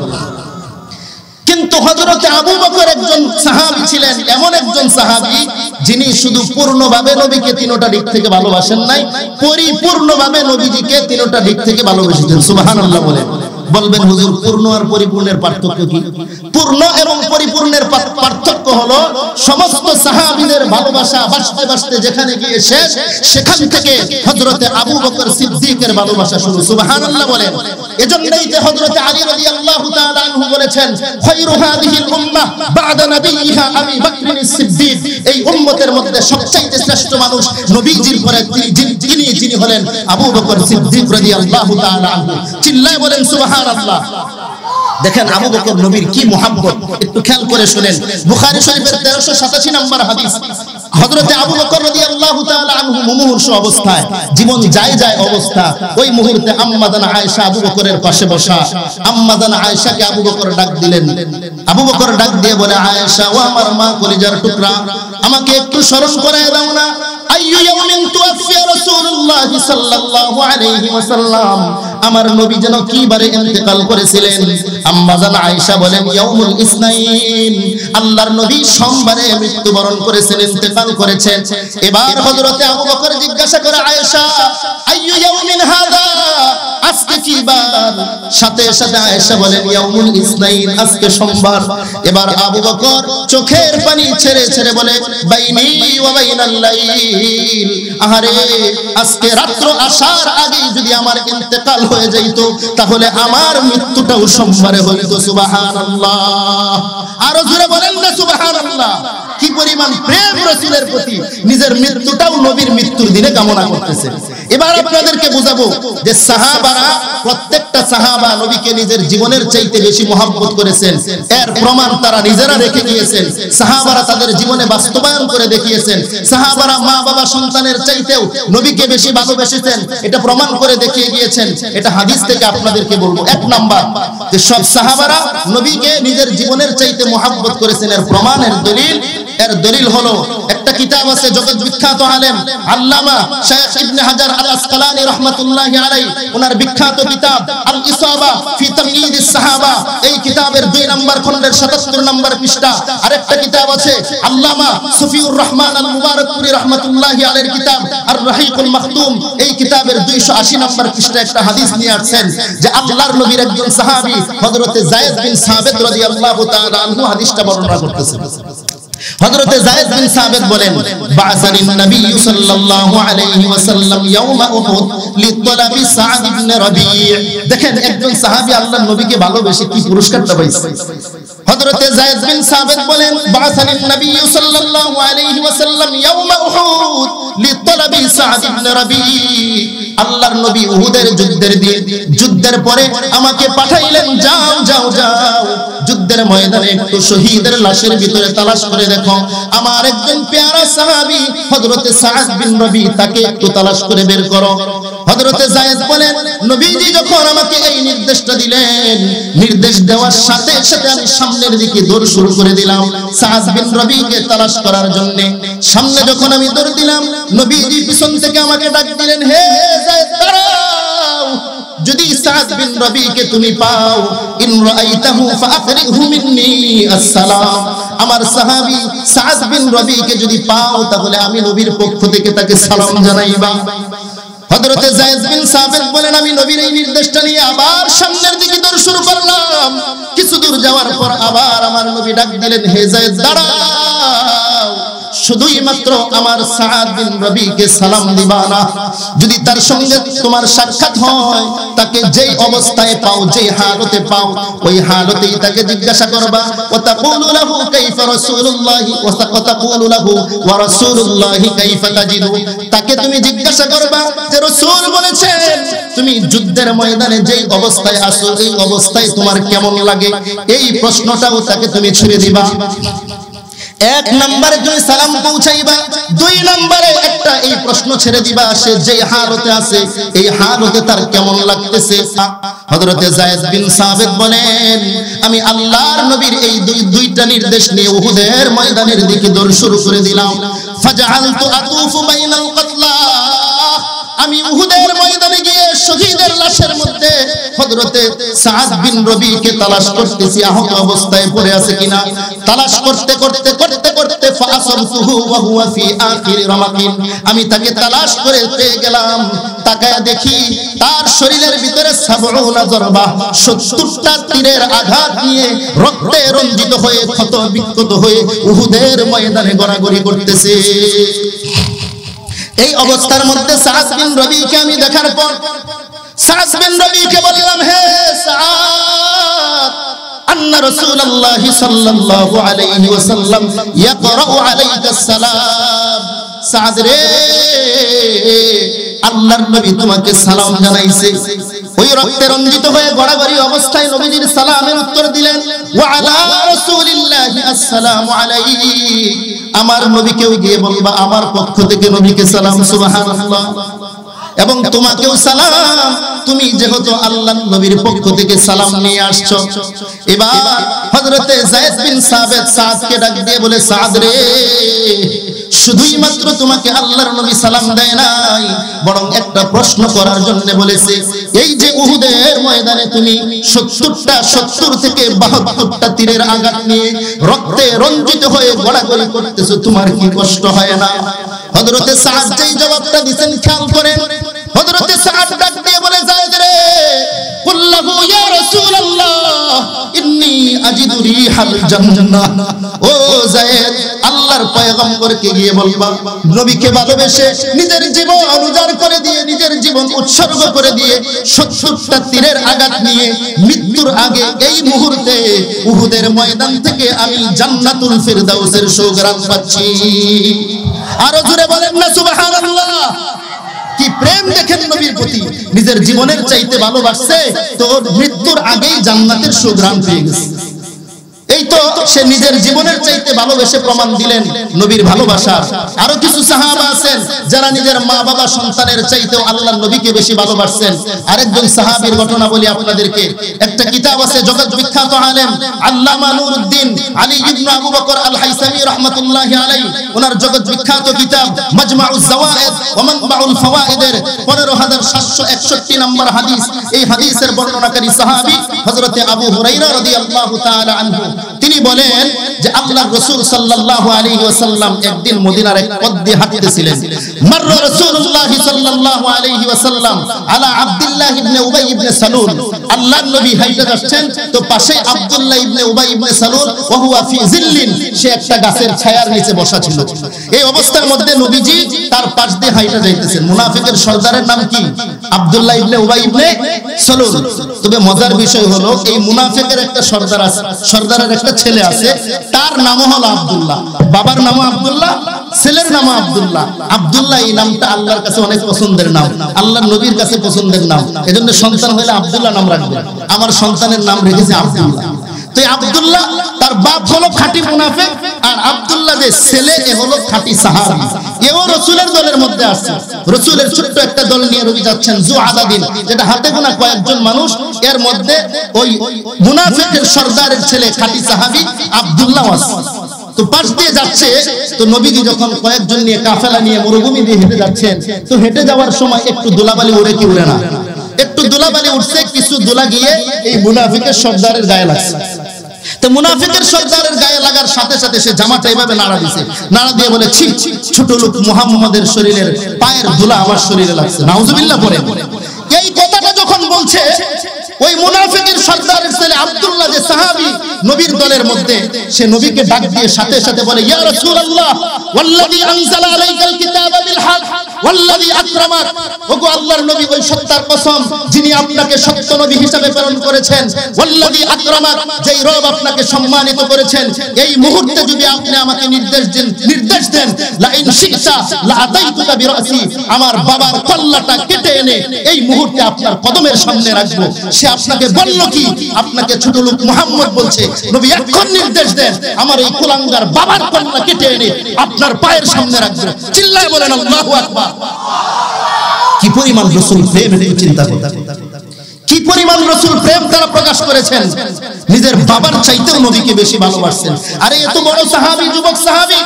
কিন্তু হযরতে আবু বকর একজন সাহাবী ছিলেন, এমন একজন সাহাবী যিনি শুধু পূর্ণভাবে নবীকে 3টা দিক থেকে ভালোবাসেন নাই, পরিপূর্ণভাবে নবীজিকে 3টা দিক থেকে ভালোবেসেছেন। সুবহানাল্লাহ বলেন। বলবেন হুজুর পূর্ণ আর পরিপূর্ণের পার্থক্য কি? পূর্ণ এবং পরিপূর্ণের পার্থক্য হলো সমস্ত সাহাবীদের ভালোবাসা বাসতে বাসতে যেখানে গিয়ে শেষ, সেখান থেকে হযরতে আবু বকর সিদ্দিকের ভালোবাসা শুরু। সুবহানাল্লাহ বলেন। এজন্যই যে হযরতে আলী রাদিয়াল্লাহু তাআলা আনহু বলেছেন, খায়রু হাযিহিল উম্মাহ বা'দা নাবিয়্যিহা আবী বকর সিদ্দিক, এই উম্মতের মধ্যে সবচেয়ে শ্রেষ্ঠ মানুষ নবীজির পরে যিনি হলেন আবু বকর সিদ্দিক রাদিয়াল্লাহু তাআলা আনহু। চিল্লায় বলেন সুবহানাল্লাহ। দেখেন আবু বকর নবীর কি মুহাব্বত, একটু খেয়াল করে শুনেন। বুখারী শরীফের 1387 নম্বর হাদিস। হযরতে আবু বকর রাদিয়াল্লাহু তাআলা আনহু মুমূর্ষ অবস্থায়, জীবন যায় অবস্থা, ওই মুহূর্তে আম্মা জান আয়েশা আবু বকরের পাশে বসা। আম্মা জান আয়েশাকে আবু বকর ডাক দিলেন। আবু বকর ডাক দিয়ে বলে, আয়েশা ও আমার মা কলিজার টুকরা, আমাকে একটু স্মরণ করায় দাও না, আইয়ু ইয়াউমিন তুওয়াফিয়া রাসূলুল্লাহ সাল্লাল্লাহু আলাইহি ওয়াসাল্লাম, আমার নবী যেন কি বারে ইন্তেকাল করেছিলেন। আম্মা জান আয়েশা বলেন, ইয়াউমুল ইসনাইন, আল্লাহর নবী সোমবারে মৃত্যুবরণ করেছেন, ইন্তেকাল করেছেন। এবার হযরতে আবু বকর জিজ্ঞাসা করে, আয়েশা আইয়ু ইয়াউমিন হাযা, আজকে কি বার? সাথে সাথে আয়েশা বলেন, ইয়াউমুল ইসনাইন, আজকে সোমবার। এবার আবু বকর চোখের পানি ছেড়ে ছেড়ে বলে, বাইনি ওয়া বাইনাল লাইল, আহারে আজকে রাত্র আসার আগেই যদি আমার ইন্তেকাল হয়ে যাইতো তাহলে আমার মৃত্যুটাও সোমবারে হইতো। সুবহানাল্লাহ। আরো জোরে বলেন না সুবহানাল্লাহ। কি পরিমাণ প্রেম রাসূলের প্রতি, নিজের মৃত্যুটাও নবীর মৃত্যুর দিনে কামনা করতেছে। এবার আপনাদেরকে বুঝাবো যে সাহাবারা, প্রত্যেকটা সাহাবা নবীকে নিজের জীবনের চাইতে বেশি মহব্বত করেছেন। এর প্রমাণ তারা নিজেরা রেখে গিয়েছেন, সাহাবারা তাদের জীবনে বাস্তবায়ন করে দেখিয়েছেন। সাহাবারা মা বাবা সন্তানের চাইতেও নবীকে বেশি ভালোবেসেছেন, এটা প্রমাণ করে দেখিয়ে গিয়েছেন। এটা হাদিস থেকে আপনাদেরকে বলবো। 1 নাম্বার, যে সব সাহাবারা নবীকে নিজের জীবনের চাইতে মহব্বত করেছেন, এর প্রমাণের দলিল এর দলিল হলো একটা কিতাব আছে জগৎ বিখ্যাত আলেম আল্লামা শাইখ ইবনে হাজার আল আসকালানী রাহমাতুল্লাহি আলাইহি ওনার বিখ্যাত কিতাব আল ইসাবা ফি তাময়িদিস সাহাবা, এই কিতাবের 2 নম্বর খণ্ডের 77 নম্বর পৃষ্ঠা। আরেকটা কিতাব আছে আল্লামা সুফিউর রহমান আল মুবারকপুরি রাহমাতুল্লাহি আলাইহির কিতাব আর রাহিকুল মাখতুম, এই কিতাবের 280 নম্বর পৃষ্ঠায় একটা হাদিস নিয়ে আসছেন যে আল্লাহর নবীর একজন সাহাবী হযরতে যায়েদ বিন সাবিত রাদিয়াল্লাহু তাআলা আনহু হাদিসটা বর্ণনা করতেছেন। হযরতে যায়েদ বিন সাবিত বলেন, বা'সানিন নবী সাল্লাল্লাহু আলাইহি ওয়াসাল্লাম ইয়াউমা উহুদ লিতলাবি সা'দ ইবনে রাবি'। দেখেন একজন সাহাবী আল্লাহর নবীকে ভালোবেসে কি পুরস্কারটা পাইছে। হযরতে যায়েদ বিন সাবিত বলেন, বা'সানিন নবী সাল্লাল্লাহু আলাইহি ওয়াসাল্লাম ইয়াউমা উহুদ লিতলাবি সা'দ ইবনে রাবি'। আল্লাহর নবী উহুদের যুদ্ধের পরে আমাকে পাঠাইলেন, যাও যাও যাও যুদ্ধের ময়দানে একটু শহীদের লাশের ভিতরে তালাশ করে দেখো, আমার একজন পেয়ারা সাহাবী হযরতে সা'দ বিন রাবি, তাকে একটু তালাশ করে বের করো। হযরতে যায়েদ বলেন, নবীজি যখন আমাকে এই নির্দেশটা দিলেন, নির্দেশ দেওয়ার সাথে সাথে আমি সামনের দিকে দৌড় শুরু করে দিলাম সা'দ বিন রাবিকে তালাশ করার জন্য। সামনে যখন আমি দৌড় দিলাম, নবীজি পিছন থেকে আমাকে ডাক দিলেন, হে যায়েদ দাঁড়াও, যদি সা'দ বিন রাবিকে তুমি পাও, ইন রাআইতাহু ফাআকরিহু মিন্নি আসসালাম, আমার সাহাবী সা'দ বিন রাবিকে যদি পাও তাহলে আমি নবীর পক্ষ থেকে তাকে সালাম জানাইবা। হযরতে যায়েদ বিন সাবিত বলেন, আমি নবীর এই নির্দেশটা নিয়ে আবার সামনের দিকে দৌড় শুরু করলাম। কিছু দূর যাওয়ার পর আবার আমার নবী ডাক দিলেন, হে যায়েদ দাঁড়াও, শুধুই মাত্র আমার সা'দ বিন রাবিকে সালাম দিবা না, যদি তার সঙ্গে তোমার সাক্ষাৎ হয়, তাকে যেই অবস্থায় পাও, যেই হালতে পাও, ওই হালতেই তাকে জিজ্ঞাসা করবা, ওয়া তাকুলু লাহু কাইফা রাসূলুল্লাহি ওয়া তাকুলু লাহু ওয়া রাসূলুল্লাহি কাইফা তাজিদু, তাকে তুমি জিজ্ঞাসা করবা যে রাসূল বলেছেন তুমি যুদ্ধের ময়দানে যেই অবস্থায় আছো, এই অবস্থায় তোমার কেমন লাগে, এই প্রশ্নটাও তাকে তুমি ছুড়ে দিবা। এক নম্বরে তুমি সালাম পৌঁছাইবা, 2 নম্বরে একটা এই প্রশ্ন ছেড়ে দিবা, সে যে হালতে আছে এই হালতে তার কেমন লাগতেছে। হযরতে যায়েদ বিন সাবিত বলেন, আমি আল্লাহর নবীর এই দুইটা নির্দেশ নিয়ে উহুদের ময়দানের দিকে দৌড় শুরু করে দিলাম। ফাজআলতু আতুফু বাইনাল কাতলা, আমি উহুদের ময়দানে গিয়ে শহীদের লাশের মধ্যে হযরতে সা'দ বিন রাবিকে তালাশ করতেছি, আহত অবস্থায় পড়ে আছে কিনা। তালাশ করতে করতে করতে করতে ফাসারতুহু ওয়া হুয়া ফি আখির রামাকিন, আমি তাকে তালাশ করে পেয়ে গেলাম। তাকায় দেখি তার শরীরের ভিতরে 70 জরবা, 70টা তীরের আঘাত নিয়ে রক্তে রঞ্জিত হয়ে ক্ষত বিক্ষত হয়ে উহুদের ময়দানে গড়াগড়ি করতেছে। এই অবস্থার মধ্যে সা'দ বিন রাবিকে আমি দেখার পর সা'দ বিন রাবিকে বললাম, হে সা'দ, আন্না রাসূলুল্লাহ সাল্লাল্লাহু আলাইহি ওয়াসাল্লাম ইয়াকরাউ আলাইকা সালাম, সা'দ রে, আল্লাহর নবী তোমাকে সালাম জানাইছে। ওই রক্তে রঞ্জিত হয়ে গড়াগড়ি অবস্থায় নবীজির সালামের উত্তর দিলেন, ওয়া আলা রাসূলিল্লাহি আসসালামু আলাইহি, আমার নবীকেও গিয়ে বলবা আমার পক্ষ থেকে নবীকে সালাম, সুবহানাল্লাহ, এবং তোমাকেও সালাম, তুমি যেহেতু আল্লাহর নবীর পক্ষ থেকে সালাম নিয়ে আসছো। এবার হযরতে যায়েদ বিন সাবিত সা'দকে ডাক দিয়ে বলে, সা'দ রে, শুধুই মাত্র তোমাকে আল্লাহর নবী সালাম দেয় নাই, বরং একটা প্রশ্ন করার জন্য বলেছে। এই যে উহুদের ময়দানে তুমি 70 থেকে 72টা তীরের আঘাত নিয়ে রক্তে রঞ্জিত হয়ে গড়াগড়ি করতেছো, তোমার কি কষ্ট হয় না? হযরতে সা'দ যেই জবাবটা দিবেন খেয়াল করেন। হযরতে সা'দ ডাক দিয়ে বলে, যায়েদ রে, কুল্লাহু ইয়া রাসূলুল্লাহ ইন্নী আজিদু রিহাল জান্নাহ, ও যায়েদ, আল্লাহর পয়গম্বরকে গিয়ে বলবা, নবীকে ভালোবেসে নিজের জীবন উজাড় করে দিয়ে, নিজের জীবন উৎসর্গ করে দিয়ে 70টা তীরের আঘাত নিয়ে মৃত্যুর আগে এই মুহূর্তে উহুদের ময়দান থেকে আমি জান্নাতুল ফিরদাউসের সুঘ্রাণ পাচ্ছি। আরো জোরে বলেন না সুবহানাল্লাহ। কি প্রেম দেখেন নবীর প্রতি, নিজের জীবনের চাইতে ভালোবাসছে তো মৃত্যুর আগেই জান্নাতের সুঘ্রাণ পেয়ে গেছে। এই তো সে নিজের জীবনের চাইতে ভালোবেসে প্রমাণ দিলেন নবীর ভালোবাসা। আরো কিছু সাহাবা আছেন যারা নিজের মা বাবা সন্তানের চাইতেও আল্লাহর নবীকে বেশি ভালোবাসেন। আরেকজন সাহাবীর ঘটনা বলি আপনাদেরকে। একটা কিতাব আছে জগৎ বিখ্যাত আলেম আল্লামা নুরউদ্দিন আলী ইবনে আবু বকর আল হাইসামি রাহমাতুল্লাহি আলাইহি, ওনার জগৎ বিখ্যাত কিতাব মাজমাউজ যাওয়ায়েদ ওয়া মানবাউল ফাওয়ায়েদের 15761 নম্বর হাদিস। এই হাদিসের বর্ণনাকারী সাহাবী হযরত আবু হুরায়রা রাদিয়াল্লাহু তাআলা আনহু, তিনি বলেন যে আল্লাহর রাসূল সাল্লাল্লাহু আলাইহি ওয়াসাল্লাম একদিন মদিনার এক পথ দিয়ে হাঁটতেছিলেন। মাররা রাসূলুল্লাহ সাল্লাল্লাহু আলাইহি ওয়াসাল্লাম আলা আব্দুল্লাহ ইবনে উবাই ইবনে সালুল, আল্লাহর নবী হাঁটতে যাচ্ছেন তো পাশে আব্দুল্লাহ ইবনে উবাই ইবনে সালুল ওয়া হুয়া ফি জিল্লিন, সে একটা গাছের ছায়ার নিচে বসা ছিল। এই অবস্থার মধ্যে নবীজি তার পাশ দিয়ে হাঁটতে যাইতেছেন। মুনাফিকের সর্দারের নাম কি? আব্দুল্লাহ ইবনে উবাই ইবনে সালুল। তবে মজার বিষয় হলো এই মুনাফিকের একটা সর্দার আছে, সর্দারের একটা ছেলে আছে, তার নাম হলো আব্দুল্লাহ। বাবার নাম আব্দুল্লাহ, ছেলের নাম আব্দুল্লাহ। আব্দুল্লাহ এই নামটা আল্লাহর কাছে অনেক পছন্দের নাম, আল্লাহর নবীর কাছে পছন্দের নাম। এজন্য সন্তান হলে আব্দুল্লাহ নাম রাখবে। আমার সন্তানের নাম রেখেছে আব্দুল্লাহ। তো আব্দুল্লাহ তার বাপ হলো খাঁটি মুনাফিক, আর আব্দুল্লাহ যে ছেলে এ হলো খাঁটি সাহাবী। এও রাসূলের দলের মধ্যে আছে। রাসূলের ছোট্ট একটা দল নিয়ে নবী যাচ্ছেন জুআদাদিন, যেটা হাতে গোনা কয়েকজন মানুষ, এর মধ্যে ওই মুনাফিকের সর্দারের ছেলে খাঁটি সাহাবী আব্দুল্লাহ আছে। তো পাশ দিয়ে যাচ্ছে, তো নবীজি যখন কয়েকজন নিয়ে কাফেলা নিয়ে মরুভূমি দিয়ে হেঁটে যাচ্ছেন, তো হেঁটে যাওয়ার সময় একটু ধুলাবালি উড়ে কি উড়ে না, একটু ধুলাবালি উঠছে, কিছু ধুলা গিয়ে এই মুনাফিকের সর্দারের গায়ে লাগছে। তো মুনাফিকের সর্দারের গায়ে লাগার সাথে সাথে সে জামাটা এইভাবে নাড়া দিয়েছে, নাড়া দিয়ে বলে ছি ছোট লোক, মুহাম্মাদের শরীরের পায়ের ধুলা আমার শরীরে লাগছে, নাউজুবিল্লাহ পড়ে। এই কথাটা যখন বলছে, ওই মুনাফিকের সর্দারের ছেলে আব্দুল্লাহ যে সাহাবী নবীর দলের মধ্যে, সে নবীকে ডাক দিয়ে সাথে সাথে বলে ইয়া রাসূলুল্লাহ ওয়াল্লাযী আনজালা আলাইকাল কিতাবা বিল হক ওয়াল্লাযী আকরামাক, ওগো আল্লাহর নবী, ওই সত্তার কসম যিনি আপনাকে সত্য নবী হিসেবে প্রেরণ করেছেন, ওয়াল্লাযী আকরামাক, যেই রব আপনাকে সম্মানিত করেছেন, এই মুহূর্তে যদি আপনি আমাকে নির্দেশ দেন লা ইন শিতা লা আতাইতুকা বিরাসি, আমার বাবার কল্লাটা কেটে এনে এই মুহূর্তে আপনার কদমের সামনে রাখবো। সে আপনাকে বলল কি? আপনাকে ছোট লোক মুহাম্মদ বলছে। নবী এখন নির্দেশ দেন আমার এই কুলাঙ্গার বাবার কল্লা কেটে এনে আপনার পায়ের সামনে রাখবো। চিল্লায় বলেন আল্লাহু আকবার। কি পরিমাণ রাসূল প্রেম, একটু চিন্তা করুন। কি পরিমাণ রাসূল প্রেম তারা প্রকাশ করেছেন, নিজের বাবার চাইতেও নবীকে বেশি ভালোবাসেন। আরে এত বড় সাহাবী, যুবক সাহাবী,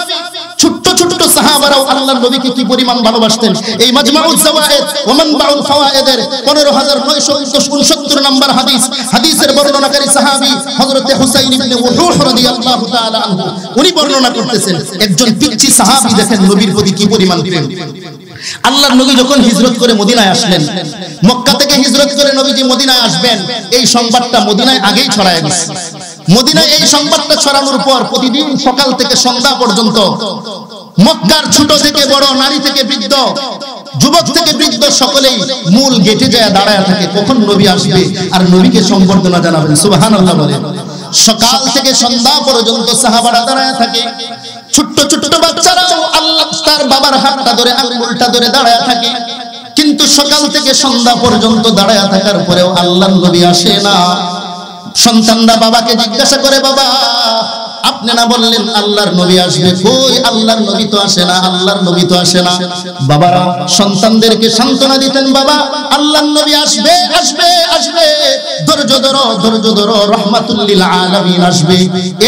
ছোট্ট ছোট্ট সাহাবারাও আল্লাহর নবীকে কি পরিমাণ ভালোবাসতেন। এই মাজমাউজ যাওয়ায়েদ ওয়া মানবাউল ফাওয়ায়েদের 15969 নম্বর হাদিস, হাদিসের বর্ণনাকারী সাহাবী হযরত হুসাইন ইবনে উহুহ রাদিয়াল্লাহু তাআলা আনহু, উনি বর্ণনা করতেছেন একজন পিচ্চি সাহাবী দেখেন নবীর প্রতি কি পরিমাণ প্রেম। আল্লাহর নবী যখন হিজরত করে মদিনায় আসলেন, মক্কা থেকে হিজরত করে নবীজি মদিনায় আসবেন, এই সংবাদটা মদিনায় আগেই ছড়ায় গেছে। মদিনায় এই সংবাদটা ছড়ানোর পর প্রতিদিন সকাল থেকে সন্ধ্যা পর্যন্ত মক্কার ছোট থেকে বড়, নারী থেকে বৃদ্ধ, যুবক থেকে বৃদ্ধ সকলেই মূল গেটে যায় দাঁড়ায় থাকে, কখন নবী আসবে আর নবীকে সম্বর্ধনা জানাবেন। সুবহানাল্লাহ বলেন। সকাল থেকে সন্ধ্যা পর্যন্ত সাহাবারা দাঁড়ায় থাকে। ছোট্ট ছোট্ট বাচ্চারাও আল্লাহ তার বাবার হাতটা ধরে, আঙ্গুলটা ধরে দাঁড়ায় থাকে। কিন্তু সকাল থেকে সন্ধ্যা পর্যন্ত দাঁড়ায় থাকার পরেও আল্লাহর নবী আসে না। সন্তানরা বাবাকে জিজ্ঞাসা করে, বাবা আপনি না বললেন আল্লাহর নবী আসবে, কই আল্লাহর নবী তো আসে না, আল্লাহর নবী তো আসে না। বাবারা সন্তানদেরকে সান্ত্বনা দিতেন, বাবা আল্লাহর নবী আসবে আসবে আসবে, ধৈর্য ধরো ধৈর্য ধরো, রাহমাতুল লিল আলামিন আসবে।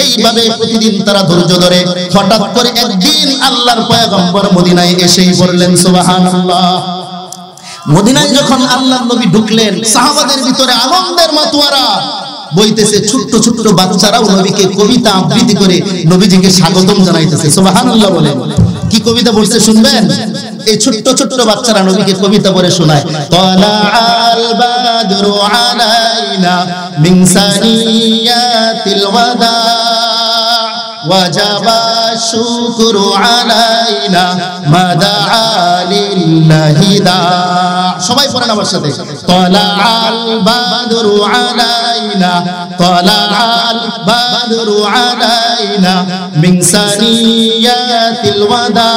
এইভাবে প্রতিদিন তারা ধৈর্য ধরে। হঠাৎ করে একদিন আল্লাহর পয়গম্বর মদিনায় এসেই বললেন সুবহানাল্লাহ। মদিনায় যখন আল্লাহর নবী ঢুকলেন, সাহাবাদের ভিতরে আনন্দের মাতোয়ারা বইতেছে। ছোট্ট ছোট্ট বাচ্চারাও নবীকে কবিতা আবৃত্তি করে নবীজিকে স্বাগতম জানাইতেছে। সুবহানাল্লাহ বলেন। কি কবিতা বলছে শুনবেন? এই ছোট্ট ছোট্ট বাচ্চারা নবীকে কবিতা পড়ে শোনায়। তালাআল বাদরু আলাইনা মিন সানিয়াতিল ওয়াদা ওয়াজাবা শুকরু আলাইনা মাদা লিল্লাহি দা। সবাই পড়েন আমার সাথে। তালাআল বাদরু আলাইনা, তালাআল বাদরু আলাইনা মিন সানিয়াতিল ওয়াদা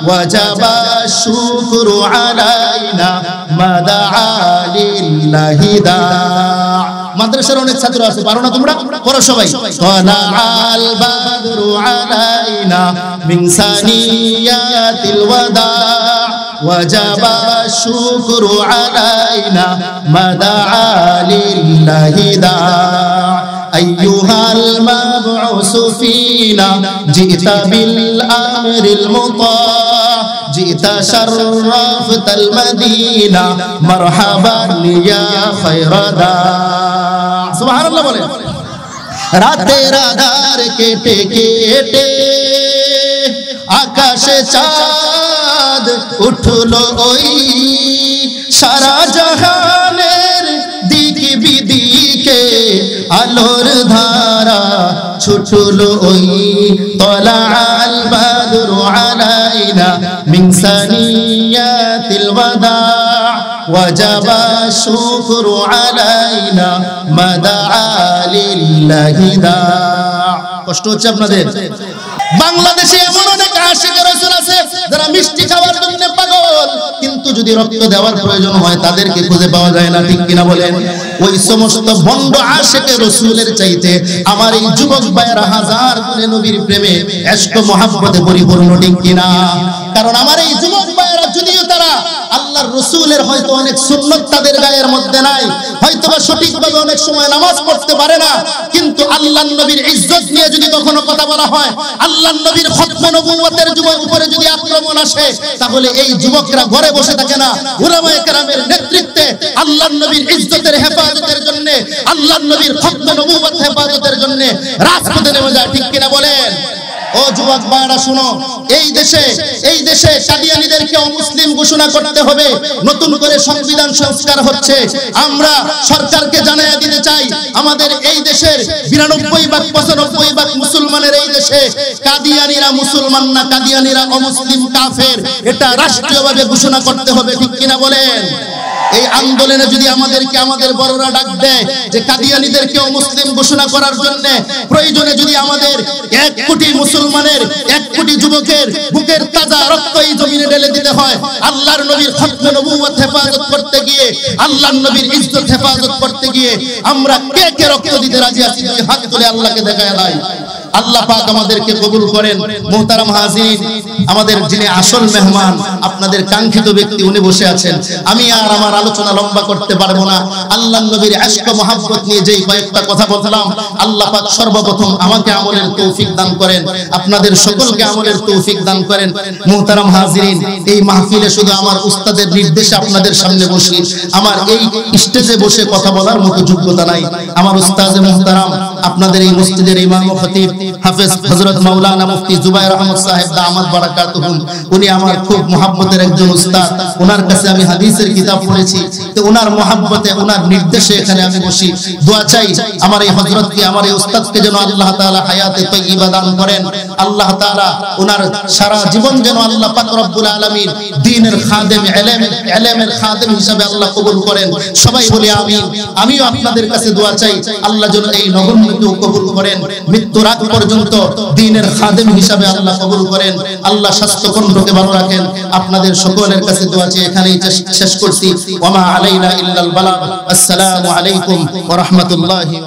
ওয়াজাবা শুকরু আলাইনা মাদা লিল্লাহি দা। মাদ্রাসার অনেক ছাত্র আছে, পারো না তোমরা? পড়ো সবাই। তালাআল বাদরু আলাইনা মিন সানিয়াতিল ওয়াদা ওয়াজাবা শুকরু আলাইনা মাদা লিল্লাহি দা আইয়ুহাল মাবউসু ফিনা জিতা বিল আমরিল মুতা জিতা শাররাফতাল মদিনা মারহাবান ইয়া খায়রাদা। সুবহানাল্লাহ বলেন। রাতের আধার কেটে কেটে আকাশে চাঁদ উঠলো ওই, সারা জাহানের দিক বিদিকে আলোর ধারা ছুটলো ওই। তালাআল বাদরু আলাইনা মিন সানিয়াতিল ওয়াদা ওয়াজাবা শুকরু আলাইনা মাদা লিল্লাহি দা। কষ্ট হচ্ছে আপনাদের? বাংলাদেশে এমন অনেক আশিক রাসূল আছে যারা মিষ্টি খাওয়ার জন্য পাগল, কিন্তু যদি রক্ত দেওয়ার প্রয়োজন হয় তাদেরকে খুঁজে পাওয়া যায় না, ঠিক কিনা বলেন? ওই সমস্ত ভণ্ড আশিক রাসূলের চাইতে আমার এই যুবক ভাইয়েরা হাজার গুণে নবীর প্রেমে ইশক মহব্বতে পরিপূর্ণ, ঠিক কিনা? কারণ আমার এই যুবক ভাইয়েরা যদিও তারা আল্লাহর রাসূলের হয়তো অনেক সুন্নাত তাদের গায়ের মধ্যে নাই, হয়তোবা সঠিকভাবে অনেক সময় নামাজ পড়তে পারে না, কিন্তু আল্লাহর নবীর ইজ্জত নিয়ে যদি কখনো কথা বলা হয়, আল্লাহর নবীর খতম নবুয়তের যুগের উপরে যদি আক্রমণ আসে, তাহলে এই যুবকরা ঘরে বসে থাকে না, উলামায়ে কেরামের নেতৃত্বে আল্লাহর নবীর ইজ্জতের হেফাজতের জন্য, আল্লাহর নবীর খতম নবুয়ত হেফাজতের জন্য রাজপথে নেমে যায়, ঠিক কিনা বলেন? ও যুবক ভাইরা শুনো, এই দেশে কাদিয়ানীদেরকে অমুসলিম ঘোষণা করতে হবে। নতুন করে সংবিধান সংস্কার হচ্ছে। আমরা সরকারকে জানিয়ে দিতে চাই, আমাদের এই দেশের 92-95% মুসলমানের এই দেশে কাদিয়ানীরা মুসলমান না, কাদিয়ানীরা অমুসলিম কাফের, এটা রাষ্ট্রীয়ভাবে ঘোষণা করতে হবে, ঠিক কিনা বলেন? এই আন্দোলনে যদি আমাদেরকে আমাদের বড়রা ডাক দেয় যে কাদিয়ানীদেরকে মুসলিম ঘোষণা করার জন্য, প্রয়োজনে যদি আমাদের 1 কোটি মুসলমানের 1 কোটি যুবকের বুকের তাজা রক্ত এই জমিনে ঢেলে দিতে হয়, আল্লাহর নবীর খতম নবুয়ত হেফাজত করতে গিয়ে, আল্লাহর নবীর ইজ্জত হেফাজত করতে গিয়ে আমরা কে কে রক্ত দিতে রাজি আছি? দুই হাত তুলে আল্লাহকে দেখায় দেয়। আল্লাহ পাক আমাদেরকে কবুল করেন। মুহতারাম হাজির, আমাদের যিনি আসল মেহমান, আপনাদের কাঙ্ক্ষিত ব্যক্তি, উনি বসে আছেন। আমি আর আমার আলোচনা লম্বা করতে পারবো না। আল্লাহর নবীর ইশক মহব্বত নিয়ে যেই কয়েকটা কথা বললাম, আল্লাহ পাক সর্বপ্রথম আমাকে আমলের তৌফিক দান করেন, আপনাদের সকলকে আমলের তৌফিক দান করেন। মুহতারাম হাজিরিন, এই মাহফিলে শুধু আমার উস্তাদের নির্দেশে আপনাদের সামনে বসি, আমার এই স্টেজে বসে কথা বলার মতো যোগ্যতা নাই। আমার উস্তাদে মুহতারাম, আপনাদের এই মসজিদের ইমাম ও খতিব হাফেজ হযরত মাওলানা মুফতি জুবায়ের আহমদ সাহেব দামাত বারাকাতুহুম, উনি আমার খুব মুহাব্বতের একজন উস্তাদ। ওনার কাছে আমি হাদিসের কিতাব পড়েছি, তো ওনার মুহাব্বতে, ওনার নির্দেশে এখানে আমি বসি। দোয়া চাই আমার এই হযরতকে, আমার এই উস্তাদকে যেন আল্লাহ তাআলা হায়াতে তাইয়্যিবা দান করেন। আল্লাহ তাআলা ওনার সারা জীবন যেন আল্লাহ পাক রব্বুল আলামিন দ্বীনের খাদেম, ইলমের খাদেম হিসেবে আল্লাহ কবুল করেন। সবাই বলি আমিন। আমিও আপনাদের কাছে দোয়া চাই, আল্লাহ যেন এই নগণ্যকেও কবুল করেন, মৃত্যুর আগ পর্যন্ত দ্বীনের খাদেম হিসেবে আল্লাহ কবুল করেন। আল্লাহ স্বাস্থ্য কণ্ঠকে ভালো রাখেন। আপনাদের সকলের কাছে দোয়া চেয়ে এখানেই শেষ করছি। ওয়া মা আলাইনা ইল্লাল বালাগ। আসসালামু আলাইকুম ওয়া রাহমাতুল্লাহি।